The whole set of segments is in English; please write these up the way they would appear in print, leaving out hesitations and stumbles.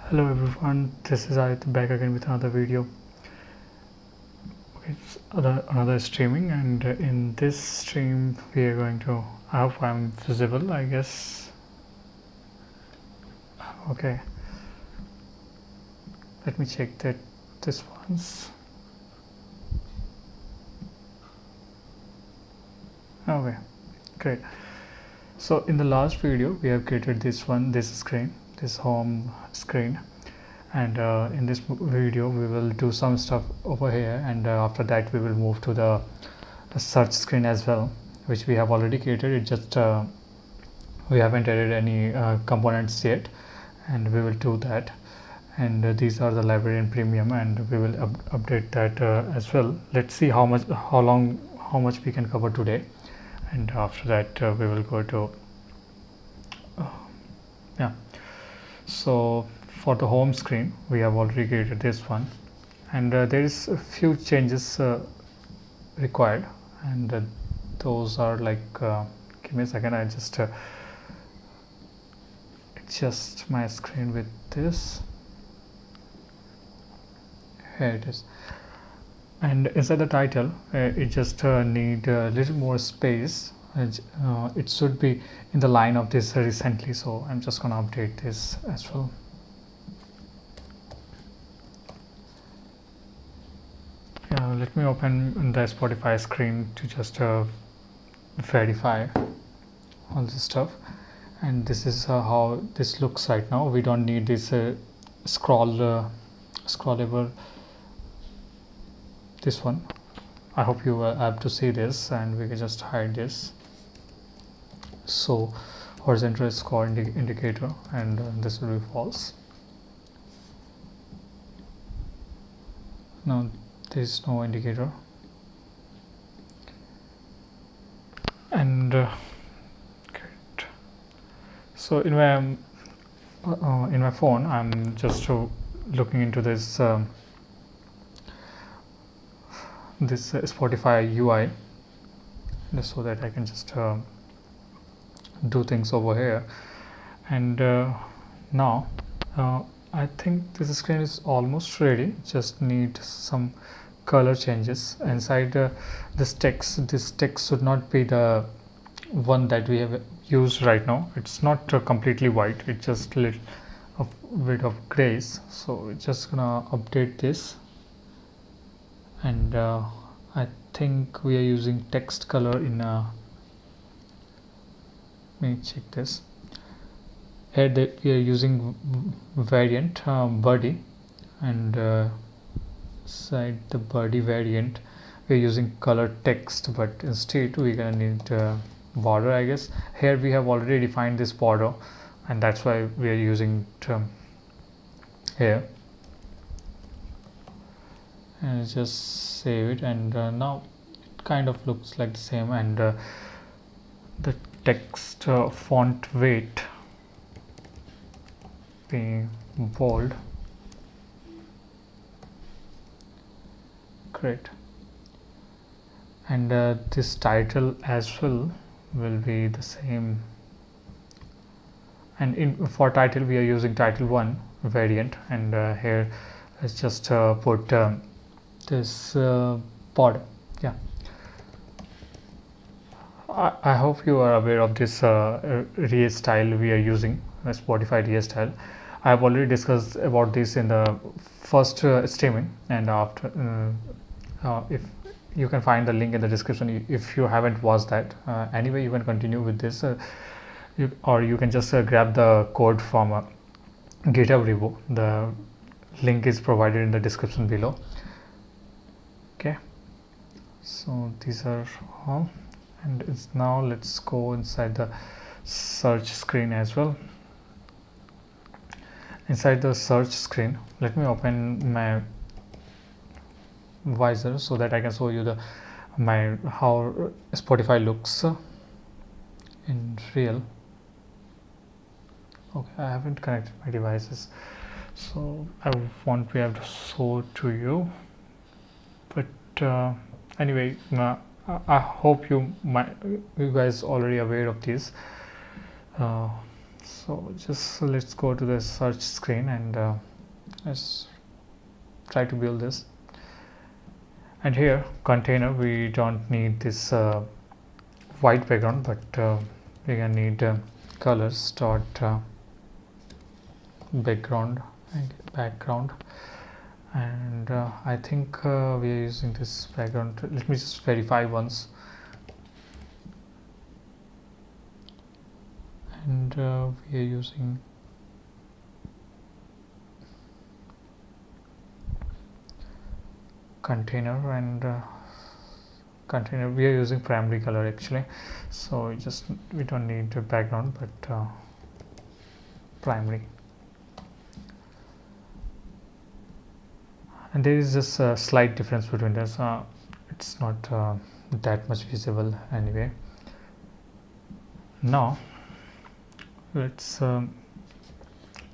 Hello everyone, this is Adit back again with another video. Okay, it's another streaming, and in this stream we are going to, I hope I'm visible, I guess. Okay, let me check that this once. Okay, great. So in the last video we have created this screen, this home screen, and in this video we will do some stuff over here, and after that we will move to the search screen as well, which we have already created. It just we haven't added any components yet, and we will do that. And these are the library and premium, and we will update that as well. Let's see how much we can cover today, and after that we will go to yeah. So for the home screen we have already created this one, and there is a few changes required, and those are like give me a second, I just adjust my screen with this. Here it is. And inside the title it just need a little more space. It should be in the line of this recently, so I'm just gonna update this as well. Let me open the Spotify screen to just verify all this stuff. And this is how this looks right now. We don't need this scrollable this one. I hope you have to see this, and we can just hide this. So horizontal score indicator, and this will be false. Now there is no indicator, and great. So in my phone I'm just looking into this this Spotify UI, just so that I can just do things over here. And now I think this screen is almost ready. Just need some color changes inside this text. This text should not be the one that we have used right now. It's not completely white, it's just a little bit of grays. So we're just gonna update this, and I think we are using text color in let me check this. Here that we are using variant body, and inside the body variant we are using color text, but instead we're gonna need border, I guess. Here we have already defined this border, and that's why we are using here. And just save it, and now it kind of looks like the same. And the text font weight being bold. Great. And this title as well will be the same, and for title we are using title 1 variant, and here let's just put this pod. Yeah, I hope you are aware of this RE style we are using, Spotify RE style. I have already discussed about this in the first streaming, and after if you can find the link in the description if you haven't watched that. Anyway, you can continue with this, or you can just grab the code from GitHub repo. The link is provided in the description below. Okay, so these are all, and it's now let's go inside the search screen as well. Inside the search screen, let me open my visor so that I can show you how Spotify looks in real. Okay, I haven't connected my devices, so I won't be able to show to you, but anyway, I hope you guys already aware of this. So just let's go to the search screen and let's try to build this. And here container, we don't need this white background, but we can need colors dot background and I think we are using this background. Let me just verify once. And we are using container and container, we are using primary color actually, so we don't need the background, but primary. And there is just a slight difference between this. It's not that much visible anyway. Now let's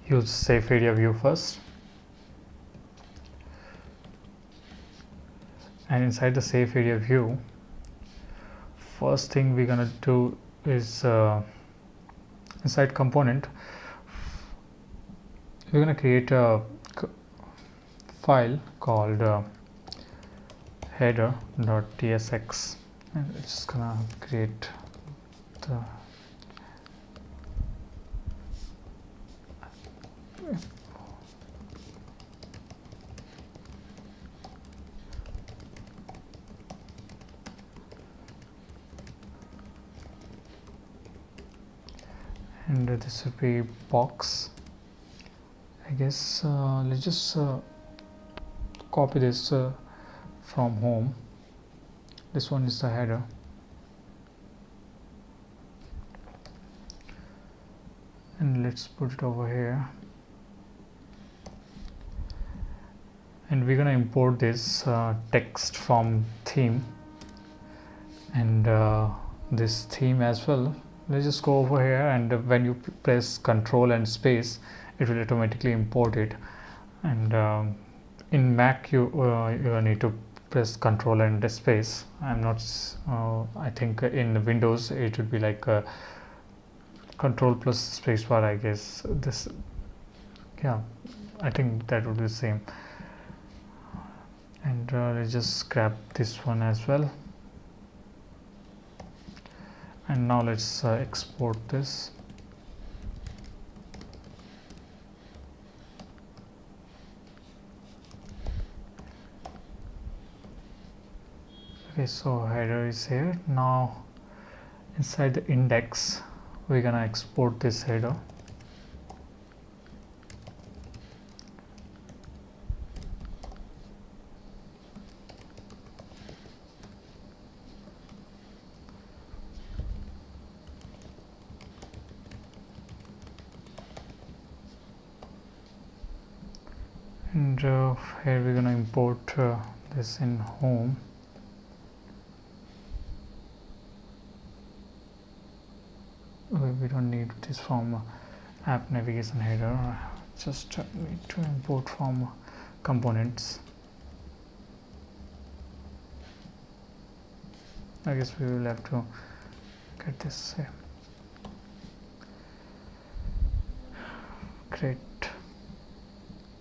use safe area view first, and inside the safe area view, first thing we're gonna do is inside component we're gonna create a file called header.tsx, and it's just gonna create the and this would be box, I guess. Let's just copy this from home. This one is the header, and let's put it over here, and we're gonna import this text from theme and this theme as well. Let's just go over here, and when you press Ctrl and space, it will automatically import it. And in Mac you need to press Ctrl and space. I'm not I think in Windows it would be like Ctrl plus space bar, I guess. This, yeah, I think that would be the same. And let's just grab this one as well, and now let's export this. Okay, so header is here. Now inside the index we're gonna export this header. And here we're gonna import this in home. We don't need this from app navigation header, just need to import from components. I guess we will have to get this here. Great,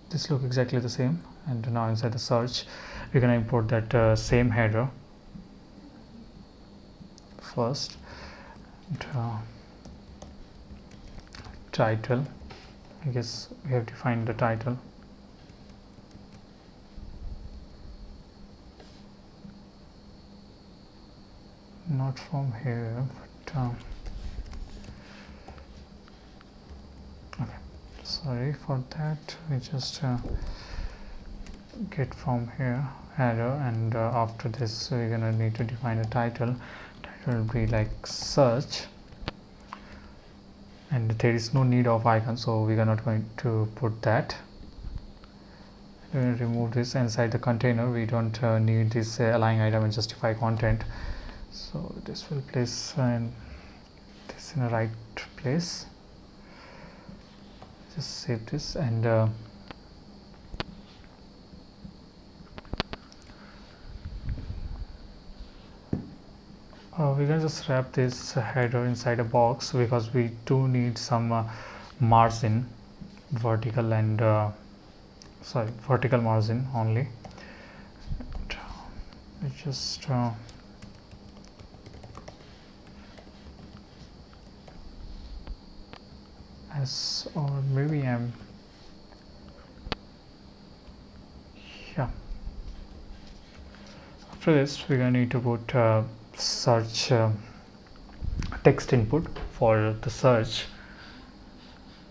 this looks exactly the same. And now inside the search we're gonna import that same header first. And, title, I guess we have defined the title. Not from here, but okay, sorry for that. We just get from here header, and after this we're gonna need to define a title. Title will be like search, and there is no need of icon, so we are not going to put that. We're going to remove this. Inside the container we don't need this align item and justify content, so this will place this in the right place. Just save this, and we can just wrap this header inside a box because we do need some margin, vertical and vertical margin only. And just as, or maybe I'm, yeah. After this we're going to need to put search text input for the search,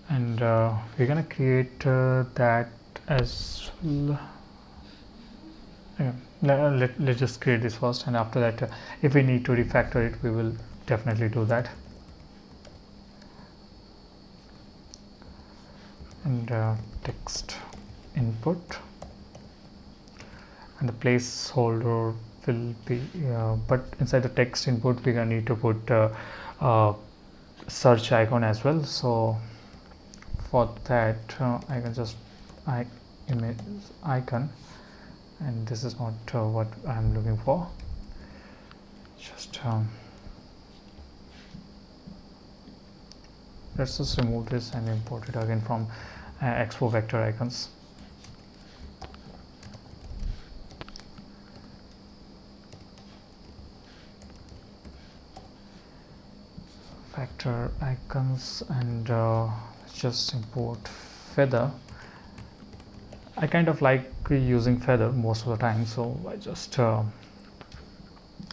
and we're going to create that as well. Let's just create this first, and after that if we need to refactor it, we will definitely do that. And text input, and the placeholder will be but inside the text input we're gonna need to put search icon as well. So for that I can just image icon, and this is not what I'm looking for. Just let's just remove this and import it again from expo vector icons. Vector icons, and just import feather. I kind of like using feather most of the time, so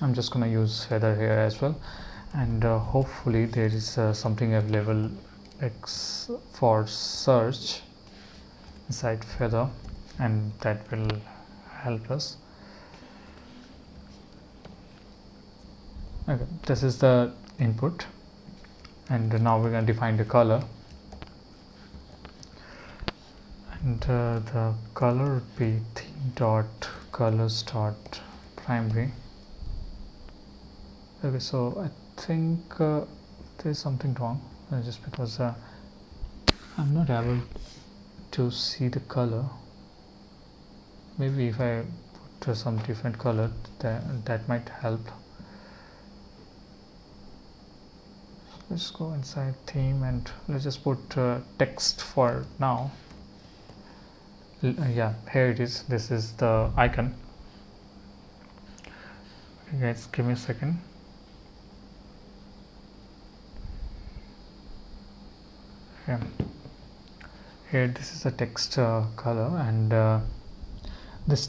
I'm just gonna use feather here as well. And hopefully there is something available for search inside feather, and that will help us. Okay, this is the input, and now we're going to define the color, and the color would be theme dot colors dot primary. Okay, so I think there's something wrong just because I'm not able to see the color. Maybe if I put some different color, that might help. Let's go inside theme, and let's just put text for now. Yeah, here it is. This is the icon. Okay, guys, give me a second. Okay. Here, this is the text color, and this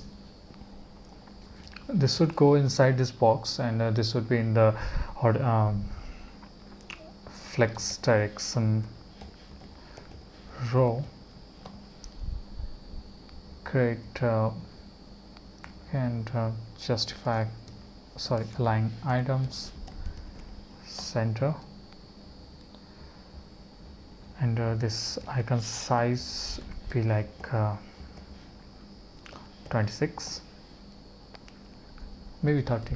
should go inside this box, and this would be in the flex direction row. Create and justify, align items center, and this icon size be like 26, maybe 30.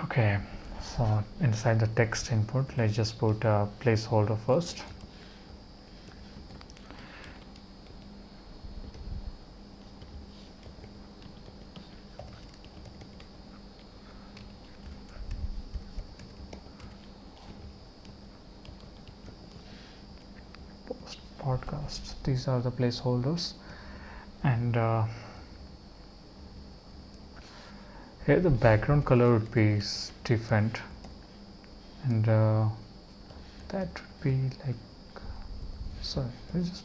Okay, so inside the text input, let's just put a placeholder first. Post podcasts, these are the placeholders, and here the background color would be different, and that would be like,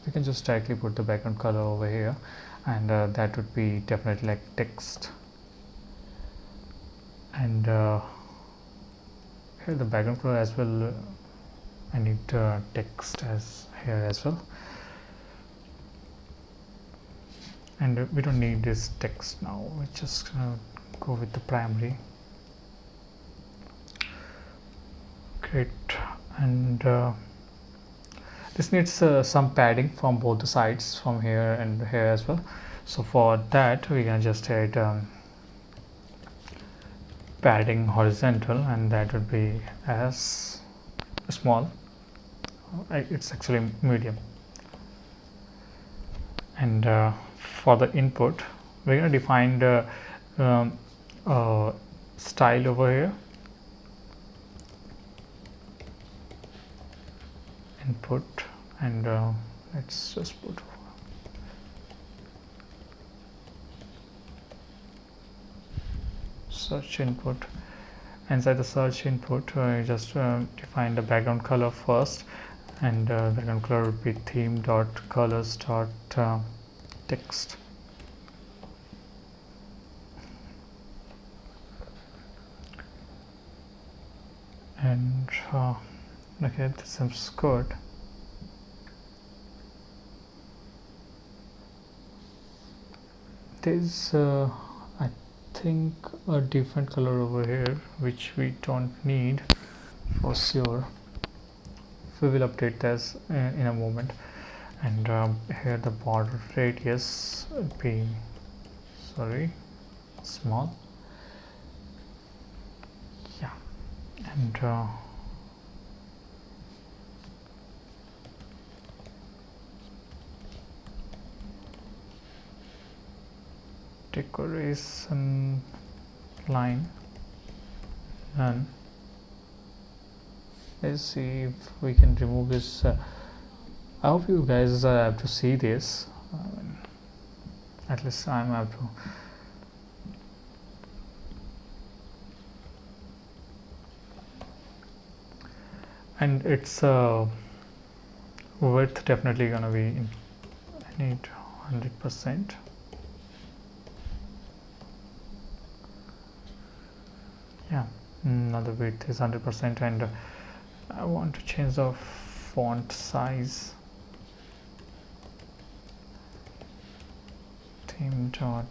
we can just directly put the background color over here, and that would be definitely like text, and here the background color as well, I need text as here as well, and we don't need this text now. We're just gonna go with the primary. Great, and this needs some padding from both the sides, from here and here as well. So for that we can just add padding horizontal, and that would be as small, it's actually medium. And for the input we're gonna define the um, style over here, input, and let's just put search input. Inside the search input, just define the background color first, and background color would be theme dot colors dot text. And okay, this seems good. There's I think a different color over here which we don't need for sure. We will update this in a moment. And here the border radius would be small. Yeah, and decoration line none. Let's see if we can remove this. I hope you guys have to see this. At least I have to. And its width definitely gonna be, I need 100%. Yeah, now the width is 100%, and I want to change the font size. Theme dot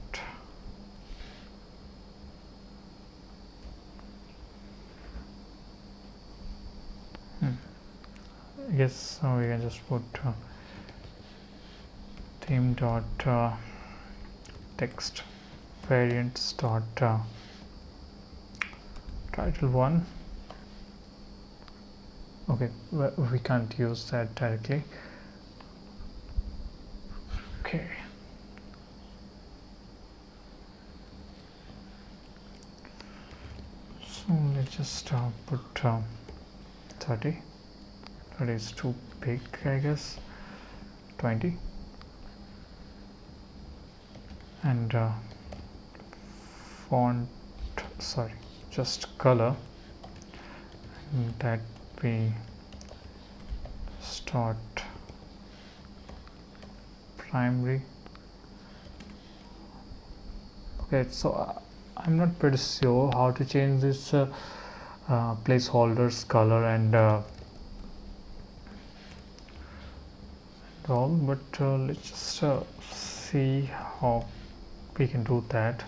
I guess we can just put theme dot text variants dot title 1. Okay, well, we can't use that directly. Okay, so let's just put 30. That is too big, I guess. 20. And font, sorry, just color, and that we start primary. Okay, so I'm not pretty sure how to change this placeholders color and all, but let's just see how we can do that.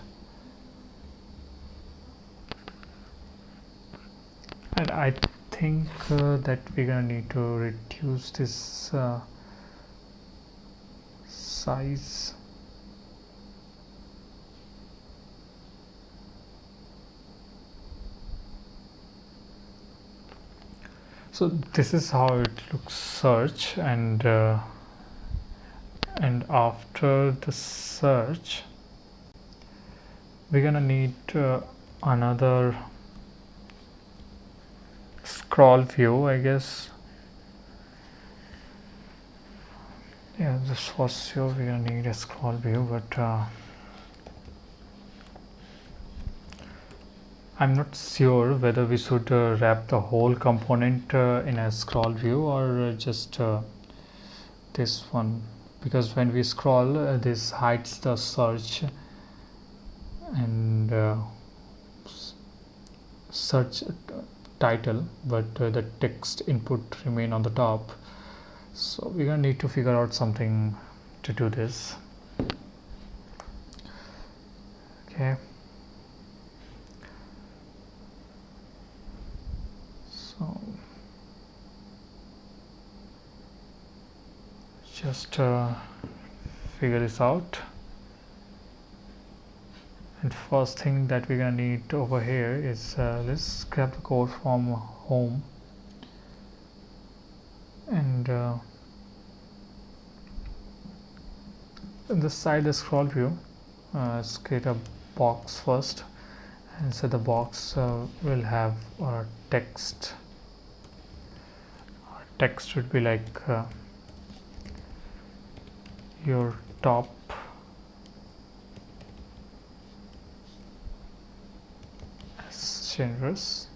And I think that we're gonna need to reduce this size. So this is how it looks search, and after the search we're gonna need another scroll view, I guess. Yeah, this for sure we're gonna need a scroll view, but I'm not sure whether we should wrap the whole component in a scroll view or just this one, because when we scroll this hides the search and search title, but the text input remain on the top. So we're gonna need to figure out something to do this. Okay, so just figure this out. And first thing that we're gonna need over here is let's grab the code from home, and inside the scroll view let's create a box first, and so the box will have text. Text should be like your top as generous.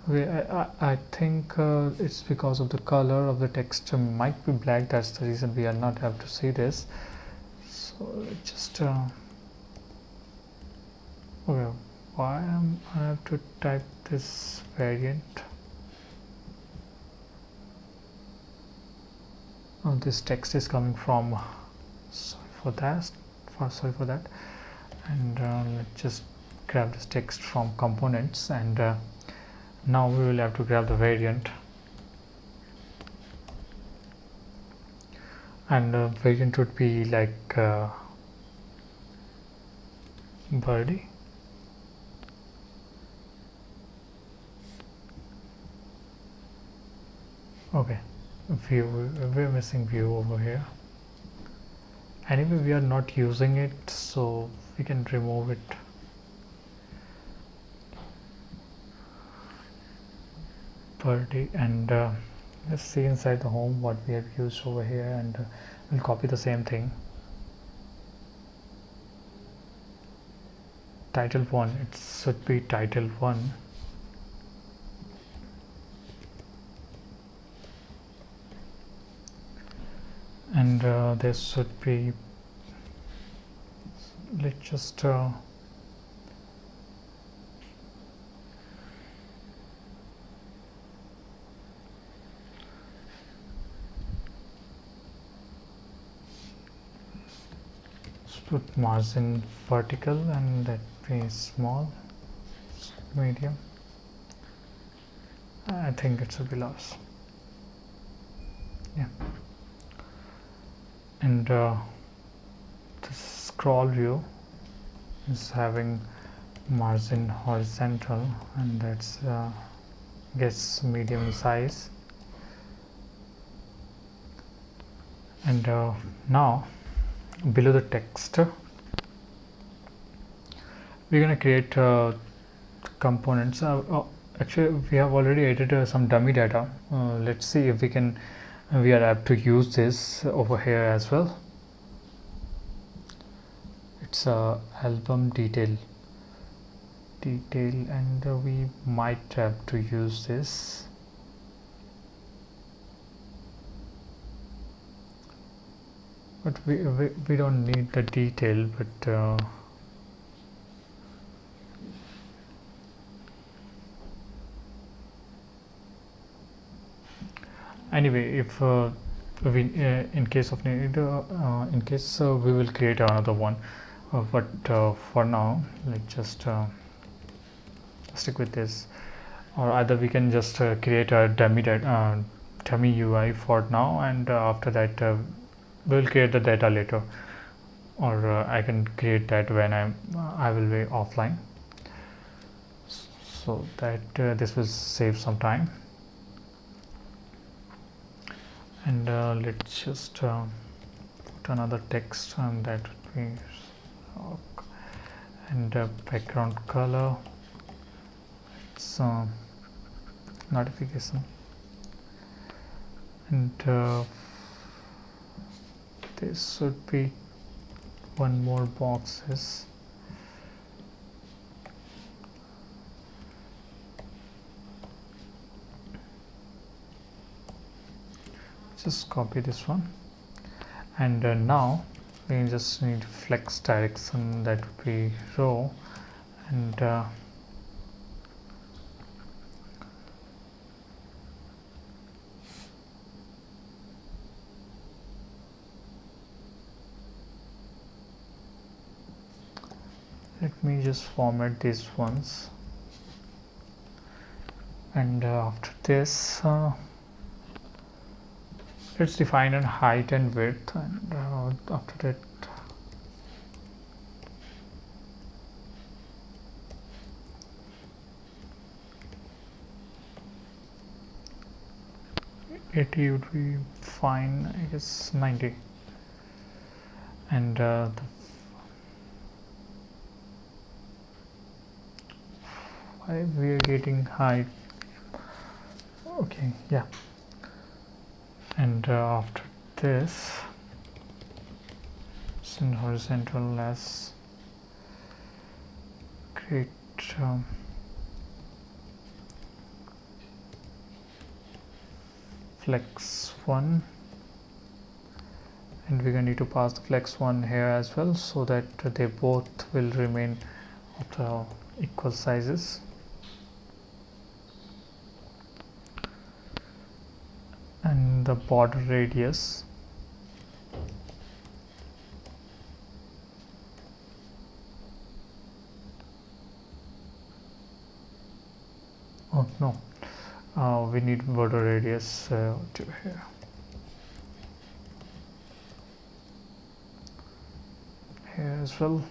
I think it's because of the color of the text might be black. That's the reason we are not able to see this. So let's just okay, why I have to type this variant. Oh, this text is coming from, sorry for that, and let's just grab this text from components, and now we will have to grab the variant, and variant would be like birdie. Okay, view, we're missing view over here. Anyway, we are not using it, so we can remove it. Birdie, and let's see inside the home what we have used over here, and we'll copy the same thing. Title 1, it should be title 1. And this should be, let's just put margin vertical, and that be small, medium. I think it should be large. Yeah. And the scroll view is having margin horizontal, and that's gets medium size. And now below the text we're going to create components. Actually we have already added some dummy data. Let's see if we are able to use this over here as well. It's album detail, and we might have to use this. But we don't need the detail, but anyway, if we in case of need, in case we will create another one, but for now let's just stick with this, or either we can just create a dummy UI for now, and after that we'll create the data later, or I can create that when I will be offline, so that this will save some time. And let's just put another text, and that would be and background color, it's notification, and this should be one more boxes. Just copy this one, and now we just need flex direction, that would be row, and let me just format these ones, and after this let's define a height and width, and after that it would be fine, I guess 90. and why we are getting high. Okay, yeah. And after this, in horizontal, let's create flex 1, and we're going to need to pass the flex 1 here as well, so that they both will remain of the equal sizes. And the border radius, oh no, we need border radius to here. Here as well.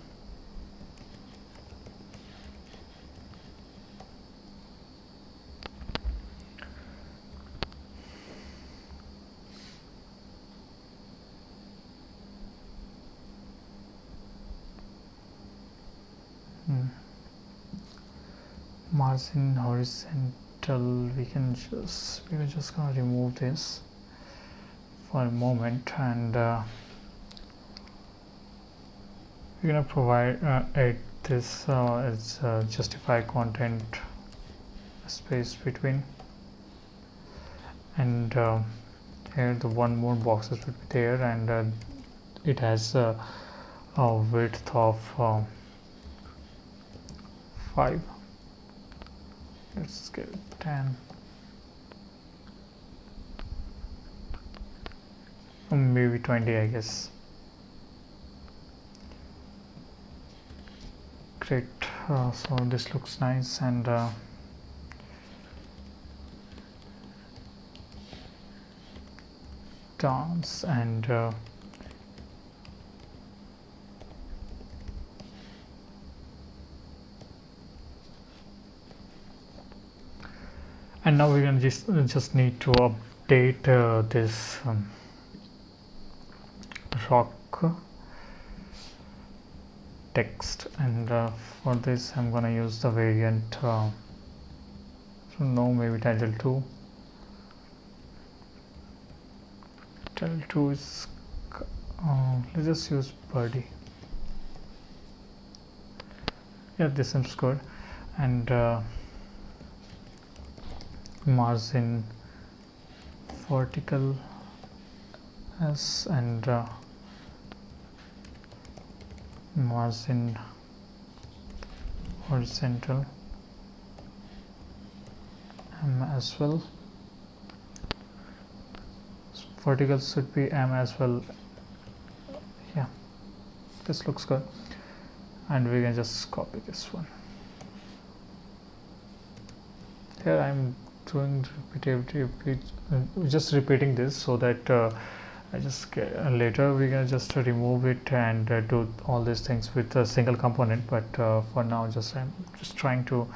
Margin horizontal, we're just gonna remove this for a moment, and we're gonna provide add this as justify content space between, and here the one more boxes would be there, and it has a width of 5. Let's get 10, or maybe 20, I guess. Great. So this looks nice, and dance, and now we're gonna just need to update this rock text, and for this I'm gonna use the variant so no, maybe title 2. Title 2 is let's just use birdie. Yeah, this seems good. And margin vertical S, and margin horizontal M as well. Vertical should be M as well. Yeah, this looks good, and we can just copy this one. Here I'm doing just repeating this, so that I just later we can just remove it and do all these things with a single component, but for now I'm just trying to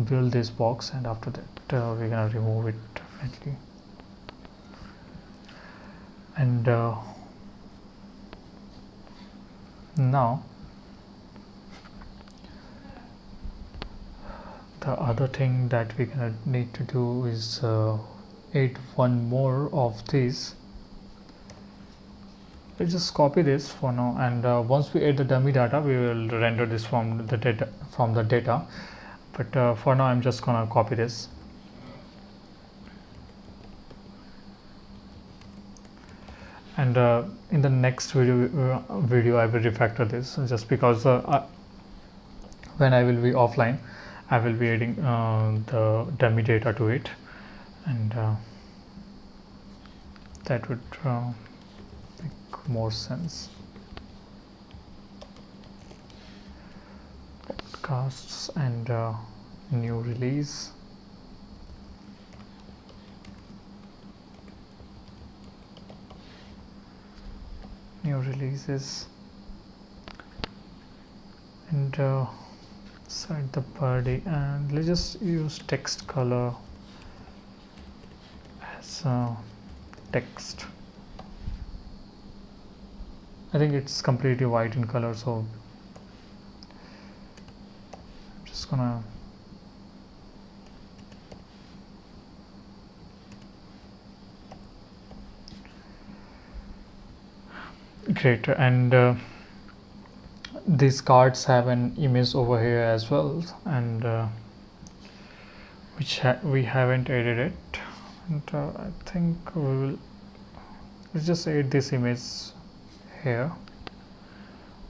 build this box, and after that we're gonna remove it definitely. And now the other thing that we're gonna need to do is add one more of these. Let's just copy this for now, and once we add the dummy data, we will render this from the data. But for now I'm just gonna copy this. And in the next video I will refactor this, just because when I will be offline, I will be adding the dummy data to it, and that would make more sense. Podcasts and new release. New releases, and set the body, and let's just use text color as text. I think it's completely white in color, so I'm just gonna great. And these cards have an image over here as well, and which we haven't added it, and I think we will, let's just add this image here.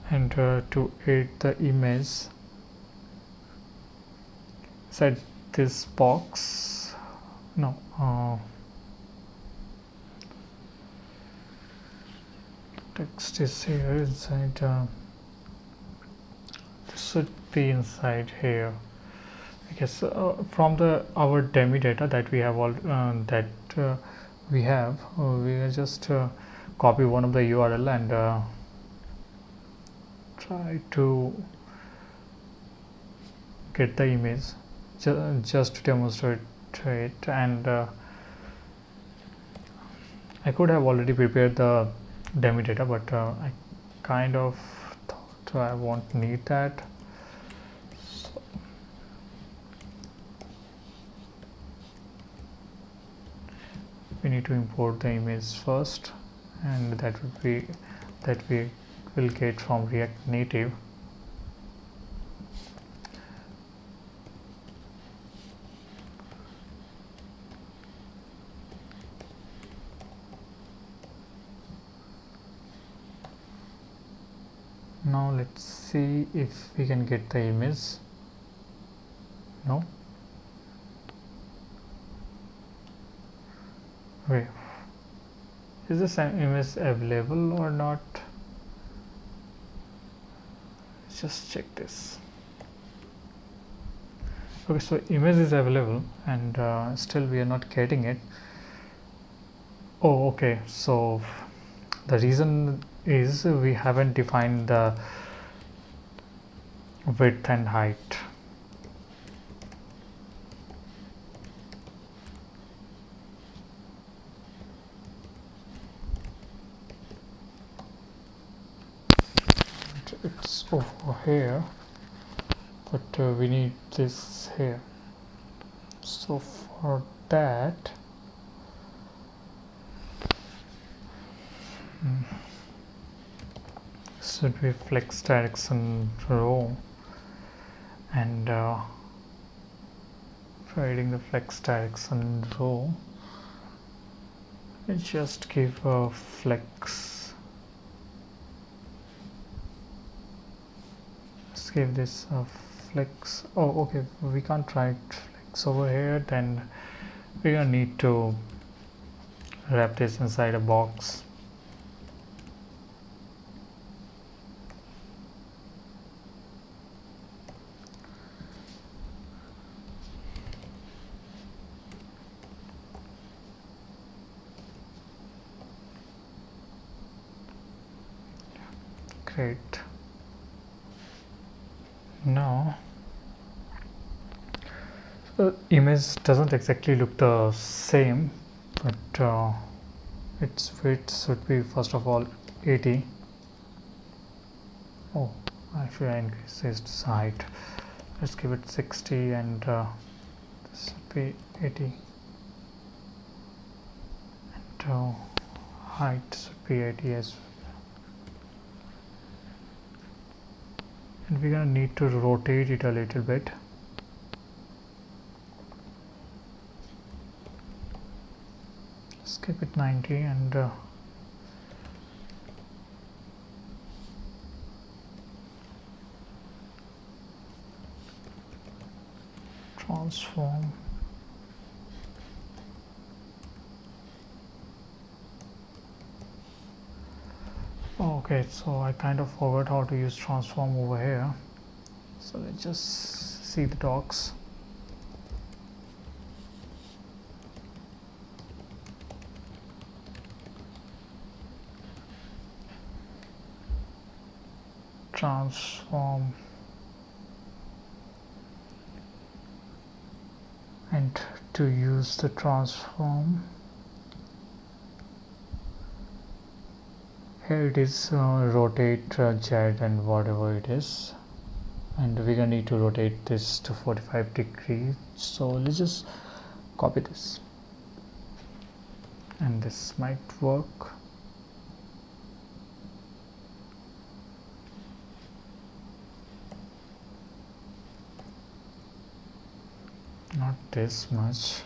And to add the image, set this box, no, text is here inside, this should be inside here. I guess from the our demo data that we have all we will just copy one of the URL and try to get the image just to demonstrate it. And I could have already prepared the demo data, but I kind of thought I won't need that. So we need to import the image first, and that would be that we will get from React Native. Now let's see if we can get the image. No. Wait, is this image available or not? Let's just check this. Okay, so image is available, and still we are not getting it. Oh, okay, so the reason is we haven't defined the width and height. It's over here, but we need this here. So for that, should be flex direction row, and for adding the flex direction row, let's just give a flex. Let's give this a flex. Oh, okay, we can't write flex over here, then we gonna need to wrap this inside a box. Great. Now the image doesn't exactly look the same, but its width should be first of all 80. Oh, actually I increased its height. Let's give it 60, and this should be 80, and height should be 80 as well. And we're gonna need to rotate it a little bit. Skip it 90, and transform. Okay, so I kind of forgot how to use transform over here, so let's just see the docs. Transform, and to use the transform, here it is rotate Z and whatever it is, and we're gonna need to rotate this to 45 degrees. So let's just copy this, and this might work. Not this much.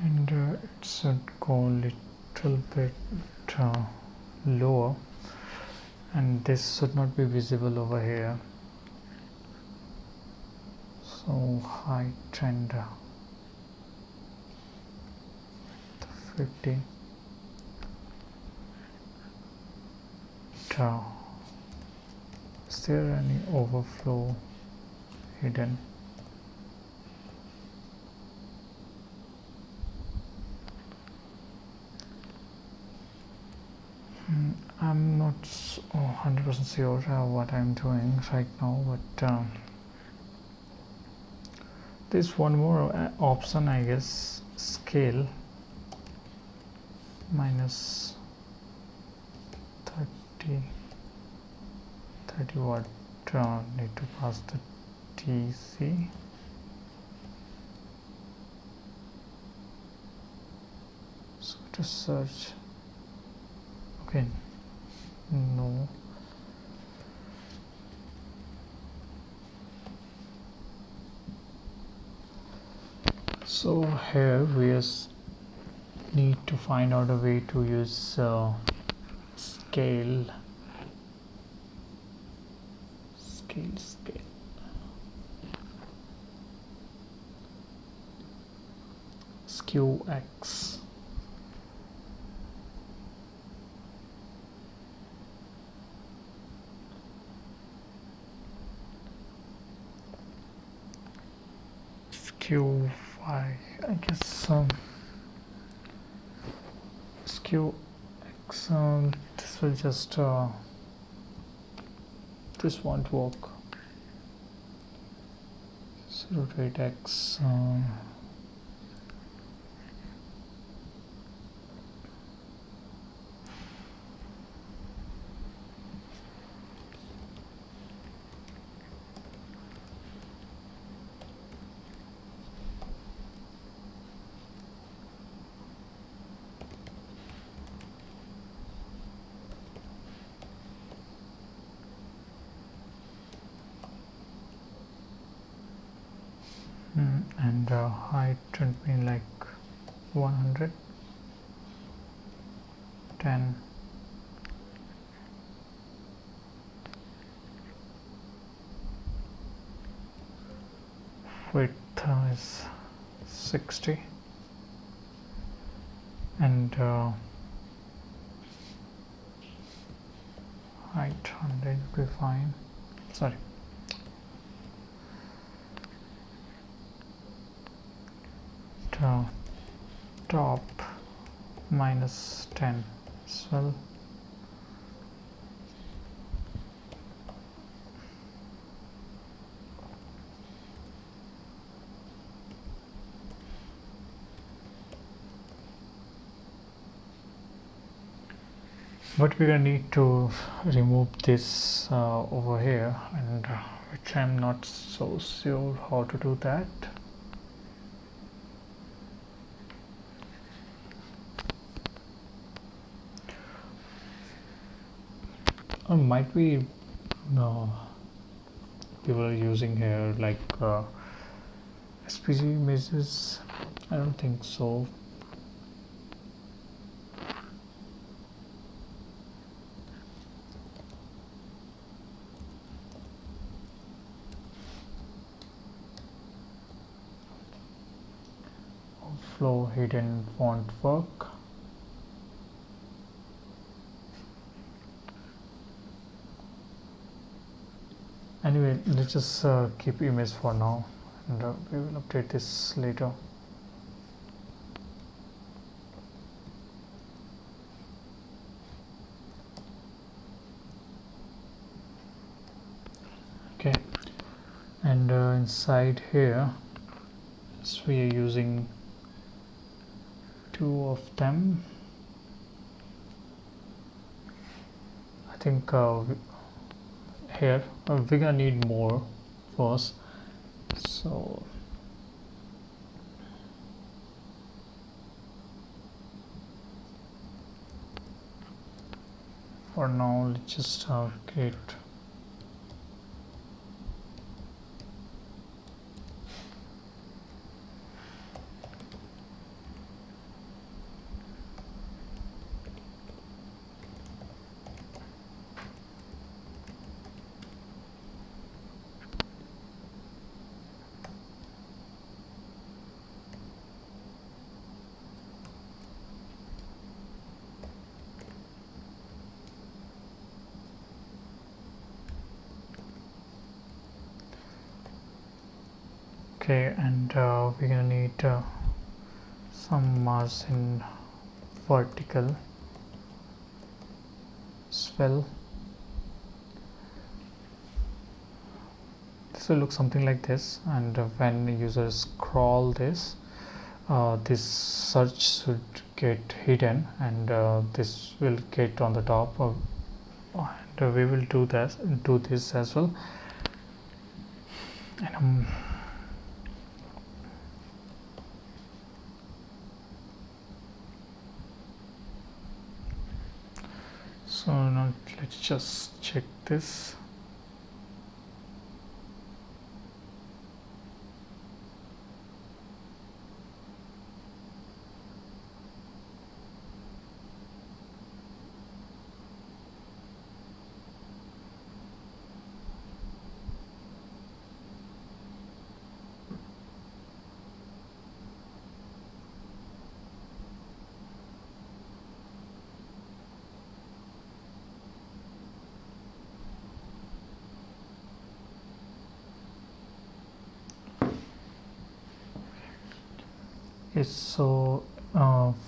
And it should go a little bit lower, and this should not be visible over here. So height and 50. Is there any overflow hidden? I'm not 100% sure what I'm doing right now, but there's one more option, I guess. Scale minus 30 watt. Need to pass the DC. So to search. Okay, no. So here we need to find out a way to use scale. Skew X. Skew Y, I guess. Skew X. This will just this won't work. So rotate X. And height should be like 110. Width is 60, and height 100 will be fine. Sorry. Top minus 10 as well. But we're gonna need to remove this over here, and which I'm not so sure how to do that. Or might be people are using here like SPG images. I don't think so. Flow hidden won't work. Anyway, let's just keep image for now, and we will update this later. Okay, and inside here, so we are using two of them. I think here we're gonna need more first, so for now let's just create. Okay, and we're gonna need some margin vertical as well. This will look something like this, and when users scroll this, this search should get hidden, and this will get on the top of, and we will do this as well. And so now let's just check this. Yes, so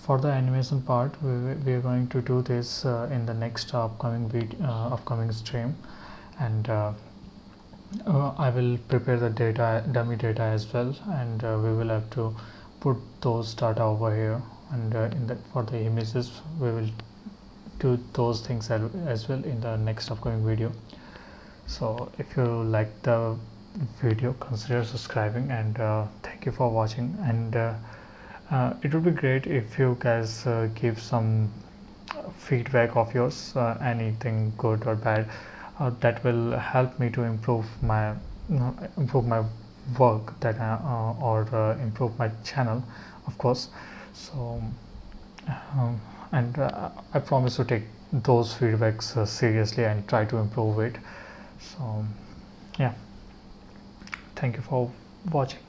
for the animation part, we are going to do this in the next upcoming stream, and I will prepare the dummy data as well, and we will have to put those data over here, and for the images we will do those things as well in the next upcoming video. So if you like the video, consider subscribing, and thank you for watching. And it would be great if you guys give some feedback of yours, anything good or bad, that will help me to improve my work, that or improve my channel, of course. So and I promise to take those feedbacks seriously and try to improve it. So yeah, thank you for watching.